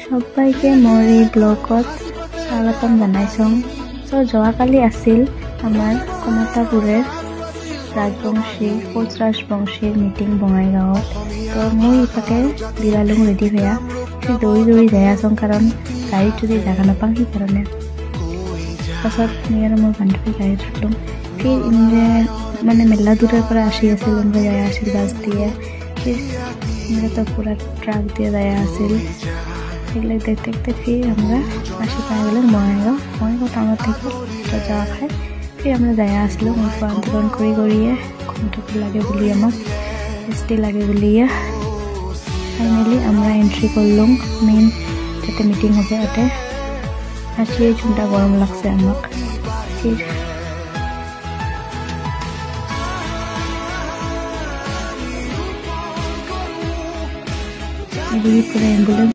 সবাইকে মোৰ এই ব্লগত স্বাগতম জনাইছোঁ। যোৱাকালি আছিল আমাৰ কমতাপুৰৰ ৰাজবংশী কোচ ৰাজবংশীৰ মিটিং বঙাইগাঁৱত। তো মই ইফালে বিৰালুং ৰেডি হোৱা দৌৰি যাই আছোঁ, কাৰণ গাড়ীত যদি জাগা নাপাওঁ সেইকাৰণে। পাছত মই আৰু মোৰ বান্ধৱী গাড়ীত উঠিলোঁ। ফিৰ ইন্দ্ৰে মানে মেলা দূৰৰ পৰা আহি আছিল, ইন্দ্ৰে যাই আছিল বাছ দিয়ে। ফিৰ ইন্দ্ৰেতো পুৰা ট্ৰাক দিয়ে যাই আছিল। সেগুলো দেখতে দেখতে ফির আমরা আসি পাই গেলাম বঙাইগাঁও টাউনত থেকে যাওয়া খাই। ফির আমরা যাই আসলো আন্দোলন করিয়ে কমতাপুর লাগে বলি আমাক এসটি লাগে বলিয়ে ফাইনালি আমরা এন্ট্রি করলাম মেইন যাতে মিটিং হবে ওতে। আসি চুনটা গরম লাগছে আমাক। ফির এদিকে পুরো অ্যাম্বুলেন্স